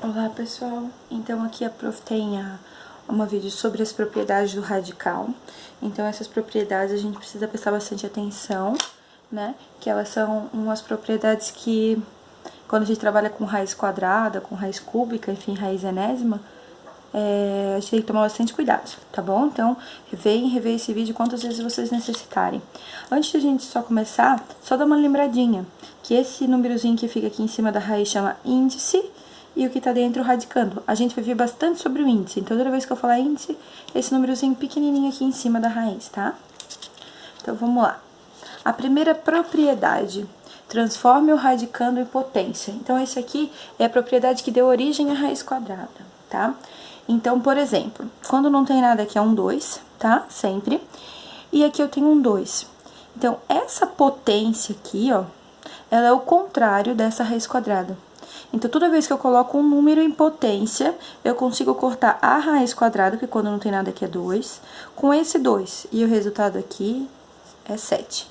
Olá pessoal, então aqui a prof tem uma vídeo sobre as propriedades do radical. Então essas propriedades a gente precisa prestar bastante atenção, né? Que elas são umas propriedades que quando a gente trabalha com raiz quadrada, com raiz cúbica, enfim, raiz enésima, a gente tem que tomar bastante cuidado, tá bom? Então, rever esse vídeo quantas vezes vocês necessitarem. Antes de a gente só começar, só dá uma lembradinha, que esse númerozinho que fica aqui em cima da raiz chama índice, e o que tá dentro radicando. A gente vai ver bastante sobre o índice, então toda vez que eu falar índice, esse númerozinho pequenininho aqui em cima da raiz, tá? Então, vamos lá. A primeira propriedade, transforme o radicando em potência. Então, esse aqui é a propriedade que deu origem à raiz quadrada, tá? Então, por exemplo, quando não tem nada aqui é um 2, tá? Sempre. E aqui eu tenho um 2. Então, essa potência aqui, ó, ela é o contrário dessa raiz quadrada. Então, toda vez que eu coloco um número em potência, eu consigo cortar a raiz quadrada, que quando não tem nada aqui é 2, com esse 2. E o resultado aqui é 7,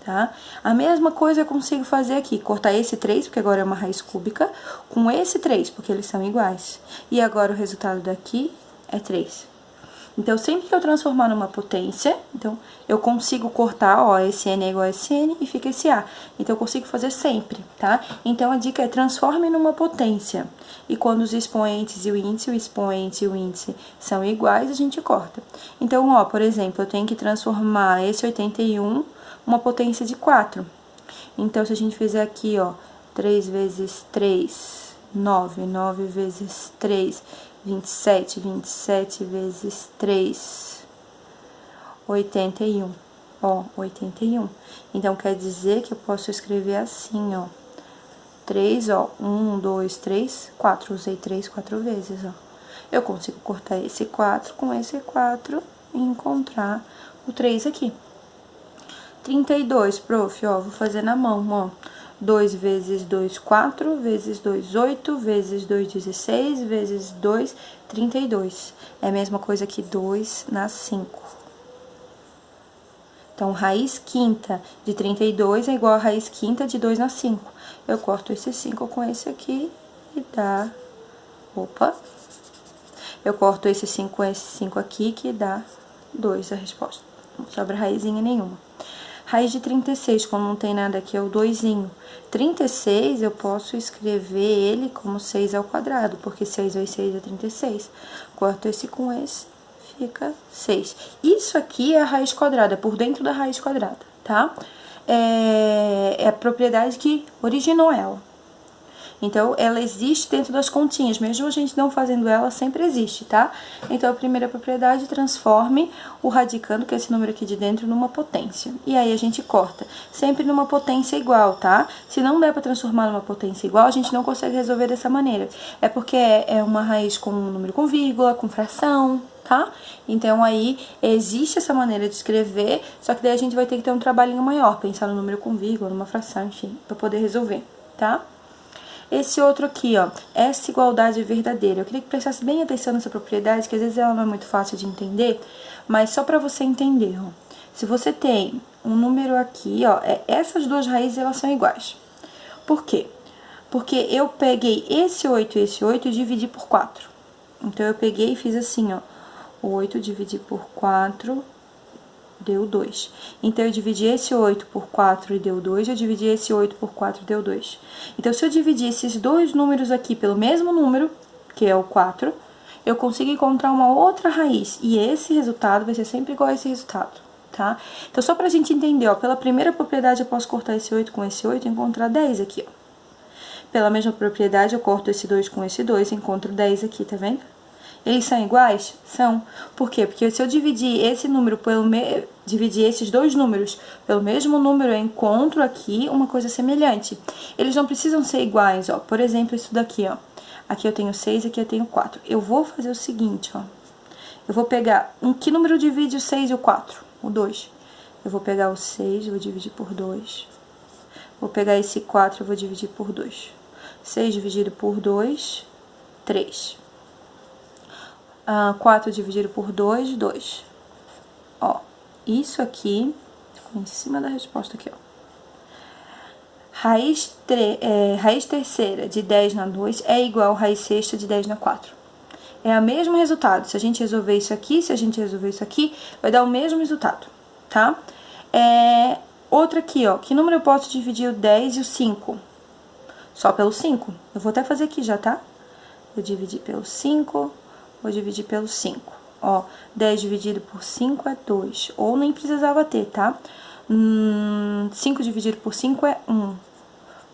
tá? A mesma coisa eu consigo fazer aqui, cortar esse 3, porque agora é uma raiz cúbica, com esse 3, porque eles são iguais. E agora o resultado daqui é 3. Então, sempre que eu transformar numa potência, então, eu consigo cortar, ó, esse n é igual a esse n e fica esse a. Então, eu consigo fazer sempre, tá? Então, a dica é transforme numa potência. E quando os expoentes e o expoente e o índice são iguais, a gente corta. Então, ó, por exemplo, eu tenho que transformar esse 81 uma potência de 4. Então, se a gente fizer aqui, ó, 3 vezes 3, 9, 9 vezes 3, 27, 27 vezes 3, 81. Ó, 81. Então, quer dizer que eu posso escrever assim, ó. 3, ó, 1, 2, 3, 4. Usei 3 4 vezes, ó. Eu consigo cortar esse 4 com esse 4 e encontrar o 3 aqui. 32, prof, ó, vou fazer na mão, ó. 2 vezes 2, 4, vezes 2, 8, vezes 2, 16, vezes 2, 32. É a mesma coisa que 2 na 5. Então, raiz quinta de 32 é igual a raiz quinta de 2 na 5. Eu corto esse 5 com esse aqui e dá... Opa! Eu corto esse 5 com esse 5 aqui, que dá 2 a resposta. Não sobra raizinha nenhuma. Raiz de 36, quando não tem nada aqui, é o 2zinho. 36, eu posso escrever ele como 6 ao quadrado, porque 6 vezes 6 é 36. Corto esse com esse, fica 6. Isso aqui é a raiz quadrada, por dentro da raiz quadrada, tá? É a propriedade que originou ela. Então, ela existe dentro das continhas, mesmo a gente não fazendo ela, sempre existe, tá? Então, a primeira propriedade, transforme o radicando, que é esse número aqui de dentro, numa potência. E aí, a gente corta, sempre numa potência igual, tá? Se não der pra transformar numa potência igual, a gente não consegue resolver dessa maneira. É porque é uma raiz com um número com vírgula, com fração, tá? Então, aí, existe essa maneira de escrever, só que daí a gente vai ter que ter um trabalhinho maior, pensar no número com vírgula, numa fração, enfim, pra poder resolver, tá? Esse outro aqui, ó, essa igualdade verdadeira. Eu queria que prestasse bem atenção nessa propriedade, que às vezes ela não é muito fácil de entender, mas só pra você entender, ó. Se você tem um número aqui, ó, essas duas raízes, elas são iguais. Por quê? Porque eu peguei esse 8 e esse 8 e dividi por 4. Então, eu peguei e fiz assim, ó, 8 dividir por 4... deu 2. Então, eu dividi esse 8 por 4 e deu 2, eu dividi esse 8 por 4 e deu 2. Então, se eu dividir esses dois números aqui pelo mesmo número, que é o 4, eu consigo encontrar uma outra raiz. E esse resultado vai ser sempre igual a esse resultado, tá? Então, só pra gente entender, ó, pela primeira propriedade eu posso cortar esse 8 com esse 8 e encontrar 10 aqui, ó. Pela mesma propriedade, eu corto esse 2 com esse 2 e encontro 10 aqui, tá vendo? Eles são iguais? São. Por quê? Porque se eu dividir esse número dividir esses dois números pelo mesmo número, eu encontro aqui uma coisa semelhante. Eles não precisam ser iguais, ó. Por exemplo, isso daqui, ó. Aqui eu tenho 6, aqui eu tenho 4. Eu vou fazer o seguinte, ó. Eu vou pegar... que número divide o 6 e o 4? O 2. Eu vou pegar o 6, vou dividir por 2. Vou pegar esse 4, eu vou dividir por 2. 6 dividido por 2, 3. 4 dividido por 2, 2. Ó, isso aqui ficou em cima da resposta aqui, ó. raiz terceira de 10 na 2 é igual a raiz sexta de 10 na 4. É o mesmo resultado. Se a gente resolver isso aqui, se a gente resolver isso aqui, vai dar o mesmo resultado, tá? Outra aqui, ó. Que número eu posso dividir o 10 e o 5? Só pelo 5. Eu vou até fazer aqui já, tá? Vou dividir pelo 5, vou dividir pelo 5. Ó, 10 dividido por 5 é 2. Ou nem precisava ter, tá? 5 dividido por 5 é 1.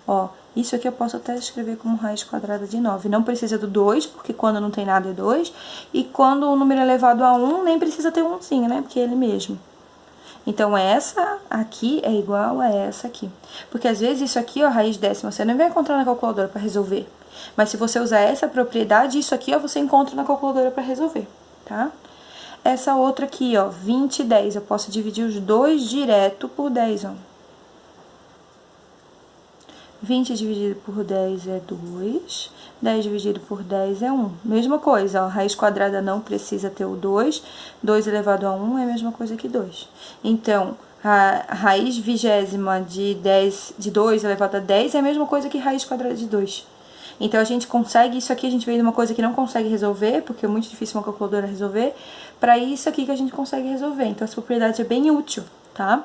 Ó, isso aqui eu posso até escrever como raiz quadrada de 9. Não precisa do 2, porque quando não tem nada é 2. E quando o número é elevado a 1, nem precisa ter um umzinho, né? Porque é ele mesmo. Então, essa aqui é igual a essa aqui. Porque às vezes isso aqui, ó, raiz décima, você não vai encontrar na calculadora para resolver. Mas se você usar essa propriedade, isso aqui, ó, você encontra na calculadora para resolver, tá? Essa outra aqui, ó, 20 e 10, eu posso dividir os dois direto por 10, ó. 20 dividido por 10 é 2, 10 dividido por 10 é 1. Mesma coisa, ó, raiz quadrada não precisa ter o 2, 2 elevado a 1 é a mesma coisa que 2. Então, a raiz vigésima de 2 elevado a 10 é a mesma coisa que raiz quadrada de 2. Então, a gente consegue, isso aqui a gente veio de uma coisa que não consegue resolver, porque é muito difícil uma calculadora resolver, para isso aqui que a gente consegue resolver. Então, essa propriedade é bem útil, tá?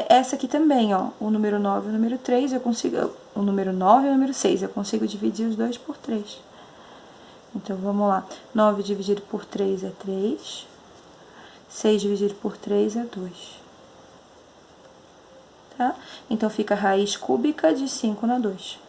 Essa aqui também, ó, o número 9 e o número 3, eu consigo, o número 9 e o número 6, eu consigo dividir os dois por 3. Então, vamos lá, 9 dividido por 3 é 3, 6 dividido por 3 é 2. Tá? Então, fica a raiz cúbica de 5 na 2.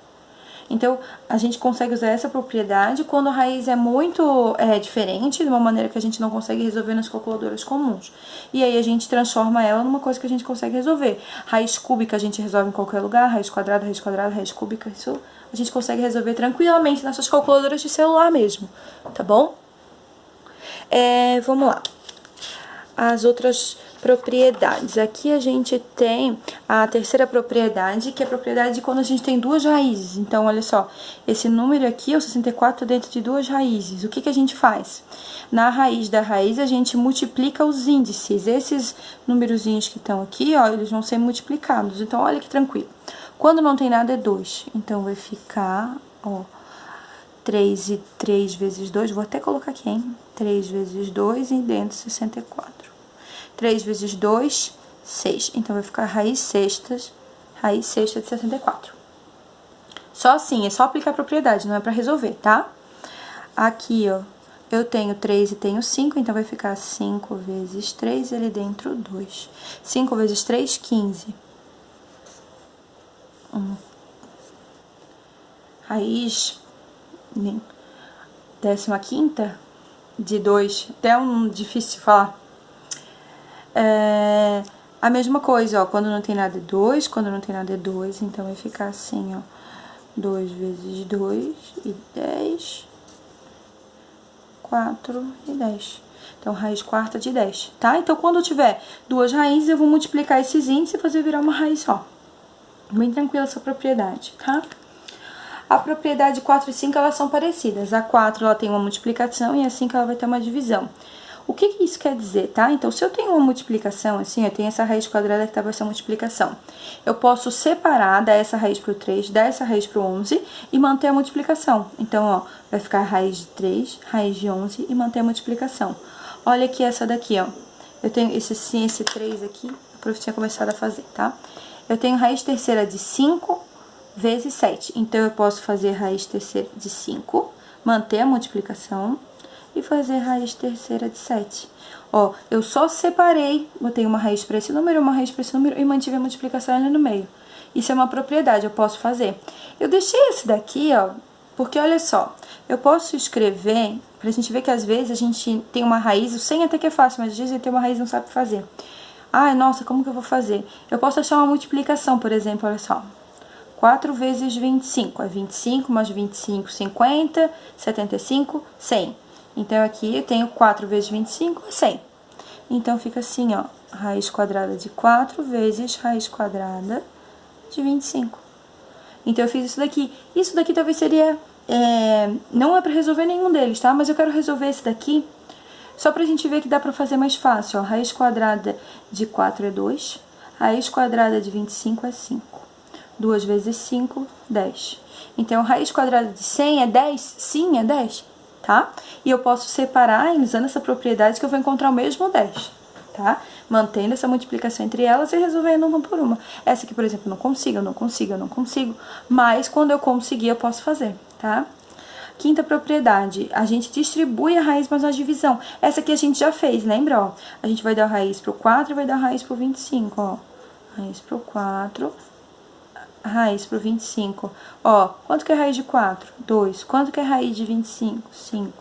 Então, a gente consegue usar essa propriedade quando a raiz é muito diferente, de uma maneira que a gente não consegue resolver nas calculadoras comuns. E aí, a gente transforma ela numa coisa que a gente consegue resolver. Raiz cúbica a gente resolve em qualquer lugar, raiz quadrada, raiz cúbica, isso a gente consegue resolver tranquilamente nessas calculadoras de celular mesmo, tá bom? Vamos lá. As outras propriedades. Aqui a gente tem a terceira propriedade, que é a propriedade de quando a gente tem duas raízes. Então, olha só, esse número aqui, o 64, dentro de duas raízes. O que a gente faz? Na raiz da raiz, a gente multiplica os índices. Esses numerozinhos que estão aqui, ó, eles vão ser multiplicados. Então, olha que tranquilo. Quando não tem nada, é 2. Então, vai ficar, ó, 3 e 3 vezes 2, vou até colocar aqui, hein? 3 vezes 2 e dentro 64. 3 vezes 2, 6. Então, vai ficar raiz sexta de 64. Só assim, é só aplicar a propriedade, não é pra resolver, tá? Aqui, ó, eu tenho 3 e tenho 5, então vai ficar 5 vezes 3, ali dentro 2. 5 vezes 3, 15. Raiz 15ª de 2, até difícil de falar. A mesma coisa, ó, quando não tem nada é 2, quando não tem nada é 2, então vai ficar assim, ó, 2 vezes 2 e 10, 4 e 10. Então, raiz quarta de 10, tá? Então, quando eu tiver duas raízes, eu vou multiplicar esses índices e fazer virar uma raiz só. Bem tranquila essa propriedade, tá? A propriedade 4 e 5, elas são parecidas. A 4, ela tem uma multiplicação e a 5, ela vai ter uma divisão. O que isso quer dizer, tá? Então, se eu tenho uma multiplicação, assim, eu tenho essa raiz quadrada que tá vai ser multiplicação. Eu posso separar, dar essa raiz pro 3, dar essa raiz pro 11 e manter a multiplicação. Então, ó, vai ficar raiz de 3, raiz de 11 e manter a multiplicação. Olha aqui essa daqui, ó. Eu tenho esse 3 aqui, o prof tinha começado a fazer, tá? Eu tenho raiz terceira de 5 vezes 7. Então, eu posso fazer raiz terceira de 5, manter a multiplicação e fazer raiz terceira de 7. Ó, eu só separei, botei uma raiz para esse número, uma raiz para esse número e mantive a multiplicação ali no meio. Isso é uma propriedade, eu posso fazer. Eu deixei esse daqui, ó, porque olha só, eu posso escrever, pra gente ver que às vezes a gente tem uma raiz, o 100 até que é fácil, mas às vezes tem uma raiz e não sabe fazer. Ai, nossa, como que eu vou fazer? Eu posso achar uma multiplicação, por exemplo, olha só. 4 vezes 25, é 25 mais 25, 50, 75, 100. Então, aqui eu tenho 4 vezes 25 é 100. Então, fica assim, ó, raiz quadrada de 4 vezes raiz quadrada de 25. Então, eu fiz isso daqui. Isso daqui talvez seria... não é pra resolver nenhum deles, tá? Mas eu quero resolver esse daqui só pra gente ver que dá pra fazer mais fácil, ó. Raiz quadrada de 4 é 2, raiz quadrada de 25 é 5. 2 vezes 5, 10. Então, raiz quadrada de 100 é 10? Sim, é 10, tá? E eu posso separar, usando essa propriedade, que eu vou encontrar o mesmo 10, tá? Mantendo essa multiplicação entre elas e resolvendo uma por uma. Essa aqui, por exemplo, eu não consigo. Mas, quando eu conseguir, eu posso fazer, tá? Quinta propriedade, a gente distribui a raiz, mas na divisão. Essa aqui a gente já fez, lembra, ó? A gente vai dar raiz pro 4 e vai dar raiz pro 25, ó. Raiz pro 4, raiz pro 25. Ó, quanto que é raiz de 4? 2. Quanto que é raiz de 25? 5.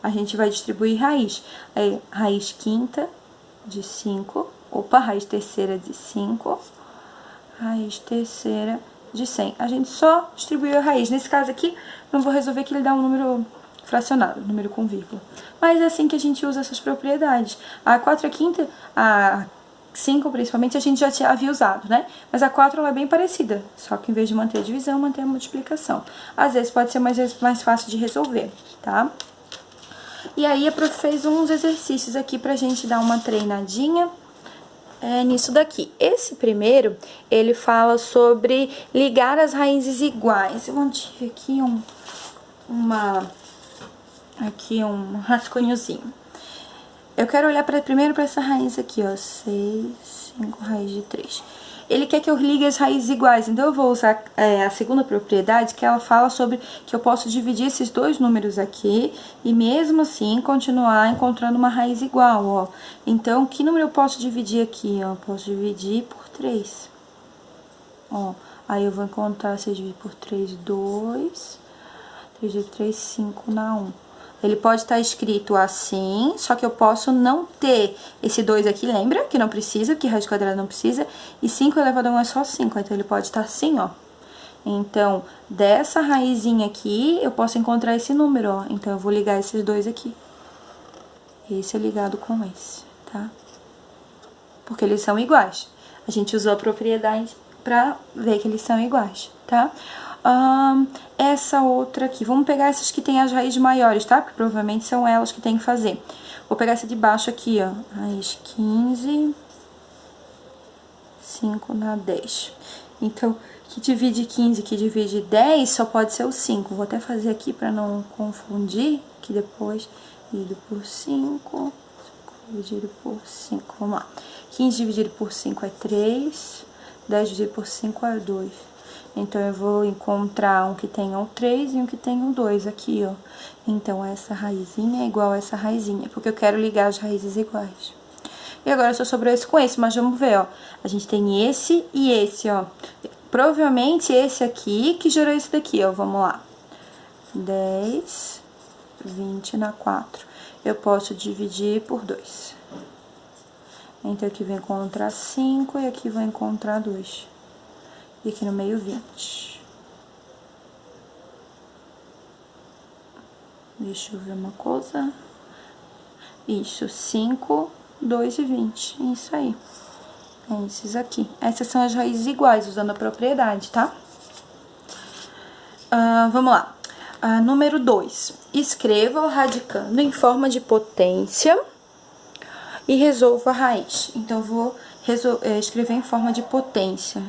A gente vai distribuir raiz. Aí, raiz quinta de 5. Opa, raiz terceira de 5. Raiz terceira de 100. A gente só distribuiu a raiz. Nesse caso aqui, não vou resolver que ele dá um número fracionado, número com vírgula. Mas é assim que a gente usa essas propriedades. A 4 é quinta, a 5 principalmente, a gente já havia usado, né? Mas a 4 ela é bem parecida, só que em vez de manter a divisão, manter a multiplicação. Às vezes pode ser mais fácil de resolver, tá? E aí a prof fez uns exercícios aqui pra gente dar uma treinadinha nisso daqui. Esse primeiro, ele fala sobre ligar as raízes iguais. Eu mantive aqui um rascunhozinho. Eu quero olhar primeiro para essa raiz aqui, ó, 6, 5, raiz de 3. Ele quer que eu ligue as raízes iguais, então eu vou usar a segunda propriedade, que ela fala sobre que eu posso dividir esses dois números aqui e mesmo assim continuar encontrando uma raiz igual, ó. Então, que número eu posso dividir aqui, ó? Eu posso dividir por 3. Ó, aí eu vou encontrar, se eu dividir por 3, 2, 3 de 3, 5 na 1. Ele pode estar escrito assim, só que eu posso não ter esse 2 aqui, lembra? Que não precisa, porque raiz quadrada não precisa. E 5 elevado a 1 é só 5, então ele pode estar assim, ó. Então, dessa raizinha aqui, eu posso encontrar esse número, ó. Então, eu vou ligar esses dois aqui. Esse é ligado com esse, tá? Porque eles são iguais. A gente usou a propriedade pra ver que eles são iguais, tá? Essa outra aqui, vamos pegar essas que tem as raízes maiores, tá? Porque provavelmente são elas que tem que fazer. Vou pegar essa de baixo aqui, ó, raiz 15, 5 na 10. Então, que divide 15, que divide 10, só pode ser o 5. Vou até fazer aqui pra não confundir, que depois, dividido por 5, dividido por 5, vamos lá. 15 dividido por 5 é 3, 10 dividido por 5 é 2. Então, eu vou encontrar um que tenha o 3 e um que tenha o 2 aqui, ó. Então, essa raizinha é igual a essa raizinha, porque eu quero ligar as raízes iguais. E agora, só sobrou esse com esse, mas vamos ver, ó. A gente tem esse e esse, ó. Provavelmente, esse aqui que gerou esse daqui, ó. Vamos lá. 10, 20 na 4. Eu posso dividir por 2. Então, aqui vou encontrar 5 e aqui vou encontrar 2. E aqui no meio, 20. Deixa eu ver uma coisa. Isso, 5, 2 e 20. Isso aí. É esses aqui. Essas são as raízes iguais, usando a propriedade, tá? Vamos lá. Número 2. Escreva o radicando em forma de potência e resolva a raiz. Então, eu vou escrever em forma de potência.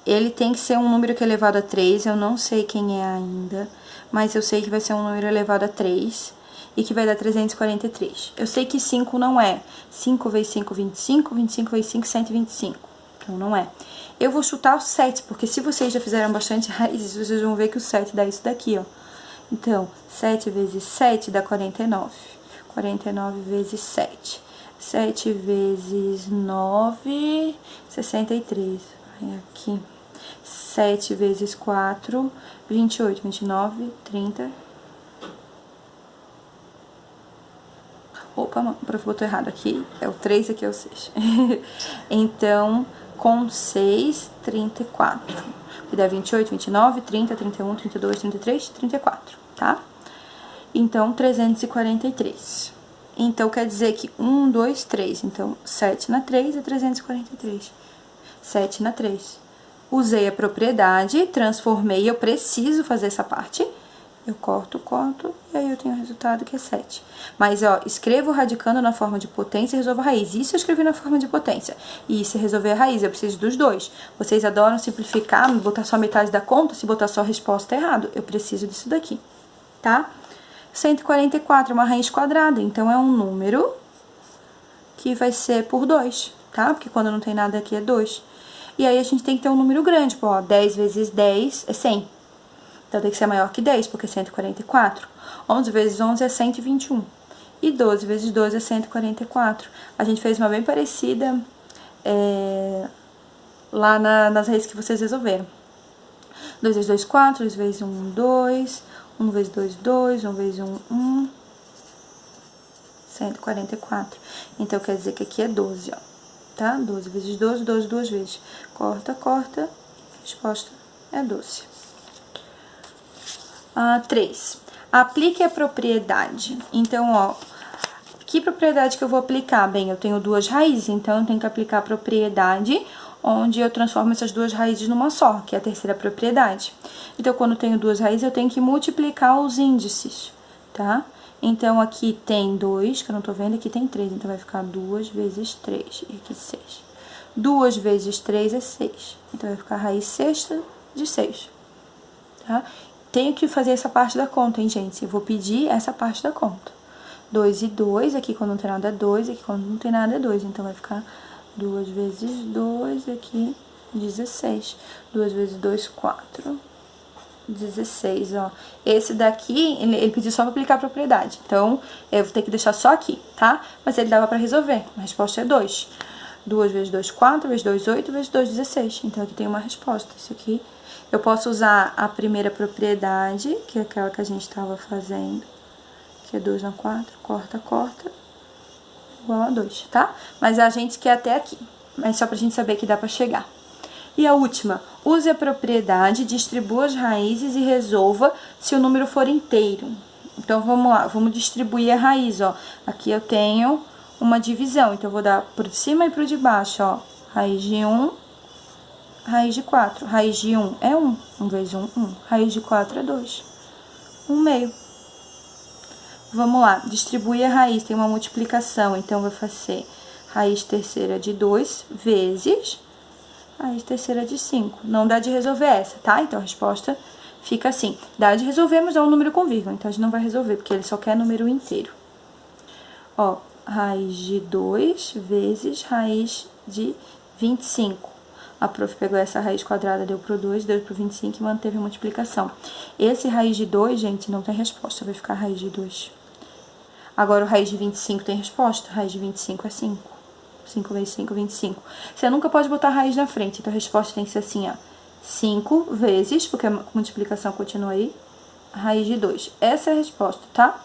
Ele tem que ser um número que é elevado a 3, eu não sei quem é ainda, mas eu sei que vai ser um número elevado a 3 e que vai dar 343. Eu sei que 5 não é. 5 vezes 5, 25, 25 vezes 5, 125. Então, não é. Eu vou chutar o 7, porque se vocês já fizeram bastante raízes, vocês vão ver que o 7 dá isso daqui, ó. Então, 7 vezes 7 dá 49. 49 vezes 7. 7 vezes 9, 63. Aí aqui, 7 vezes 4, 28, 29, 30. Opa, o prof botou errado aqui, é o 3, aqui é o 6. Então, com 6, 34. Que dá 28, 29, 30, 31, 32, 33, 34, tá? Então, 343. Então, quer dizer que 1, 2, 3. Então, 7 na 3 é 343. 7 na 3. Usei a propriedade, transformei, eu preciso fazer essa parte. Eu corto, e aí eu tenho o resultado que é 7. Mas, ó, escrevo radicando na forma de potência e resolvo a raiz. Isso eu escrevi na forma de potência. E se resolver a raiz, eu preciso dos dois. Vocês adoram simplificar, botar só metade da conta, se botar só a resposta é errado. Eu preciso disso daqui, tá? 144 é uma raiz quadrada, então é um número que vai ser por 2, tá? Porque quando não tem nada aqui é 2. E aí a gente tem que ter um número grande, pô, ó, 10 vezes 10 é 100. Então, tem que ser maior que 10, porque é 144. 11 vezes 11 é 121. E 12 vezes 12 é 144. A gente fez uma bem parecida lá nas raízes que vocês resolveram. 2 vezes 2, 4. 2 vezes 1, 2. 1 vezes 2, 2. 1 vezes 1, 1. 144. Então, quer dizer que aqui é 12, ó. Tá? 12 vezes 12, 12 duas vezes. Corta, corta. A resposta é 12. 3. Aplique a propriedade. Então, ó, que propriedade que eu vou aplicar? Bem, eu tenho duas raízes, então eu tenho que aplicar a propriedade onde eu transformo essas duas raízes numa só, que é a terceira propriedade. Então, quando eu tenho duas raízes, eu tenho que multiplicar os índices, tá? Então, aqui tem 2, que eu não tô vendo, aqui tem 3, então vai ficar 2 vezes 3, e aqui 6. 2 vezes 3 é 6, então vai ficar a raiz sexta de 6, tá? Tenho que fazer essa parte da conta, hein, gente? Eu vou pedir essa parte da conta. 2 e 2, aqui quando não tem nada é 2, aqui quando não tem nada é 2. Então, vai ficar 2 vezes 2, aqui 16. 2 vezes 2, 4. 16, ó. Esse daqui, ele pediu só pra aplicar a propriedade. Então, eu vou ter que deixar só aqui, tá? Mas ele dava pra resolver. A resposta é 2. 2 vezes 2, 4. Vezes 2, 8. Vezes 2, 16. Então, aqui tem uma resposta. Isso aqui... Eu posso usar a primeira propriedade, que é aquela que a gente estava fazendo, que é 2 na 4, corta, corta, igual a 2, tá? Mas a gente quer até aqui, mas só pra gente saber que dá pra chegar. E a última, use a propriedade, distribua as raízes e resolva se o número for inteiro. Então, vamos lá, vamos distribuir a raiz, ó. Aqui eu tenho uma divisão, então eu vou dar pro de cima e pro de baixo, ó. Raiz de 1. Raiz de 4. Raiz de 1 é 1. 1 vezes 1, 1. Raiz de 4 é 2. 1 meio. Vamos lá. Distribuir a raiz. Tem uma multiplicação. Então, vai fazer raiz terceira de 2 vezes raiz terceira de 5. Não dá de resolver essa, tá? Então, a resposta fica assim. Dá de resolver, mas é um número com vírgula. Então, a gente não vai resolver, porque ele só quer número inteiro. Ó, raiz de 2 vezes raiz de 25. A prof pegou essa raiz quadrada, deu pro 2, deu pro 25 e manteve a multiplicação. Esse raiz de 2, gente, não tem resposta, vai ficar raiz de 2. Agora, o raiz de 25 tem resposta, raiz de 25 é 5. 5 vezes 5, 25. Você nunca pode botar raiz na frente, então a resposta tem que ser assim, ó. 5 vezes, porque a multiplicação continua aí, raiz de 2. Essa é a resposta, tá?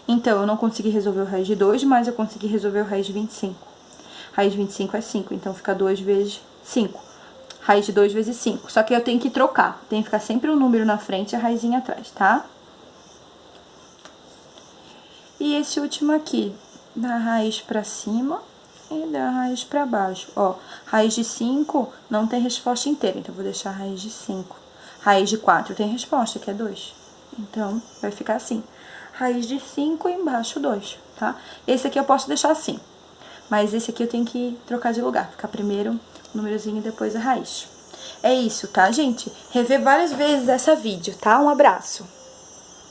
Então, eu não consegui resolver o raiz de 2, mas eu consegui resolver o raiz de 25. Raiz de 25 é 5, então fica 2 vezes 5. Raiz de 2 vezes 5. Só que eu tenho que trocar. Tem que ficar sempre um número na frente e a raizinha atrás, tá? E esse último aqui, da raiz pra cima e da raiz pra baixo. Ó, raiz de 5 não tem resposta inteira, então eu vou deixar a raiz de 5. Raiz de 4 tem resposta, que é 2. Então, vai ficar assim. Raiz de 5 e embaixo 2, tá? Esse aqui eu posso deixar assim. Mas esse aqui eu tenho que trocar de lugar. Ficar primeiro o númerozinho e depois a raiz. É isso, tá, gente? Rever várias vezes essa vídeo, tá? Um abraço.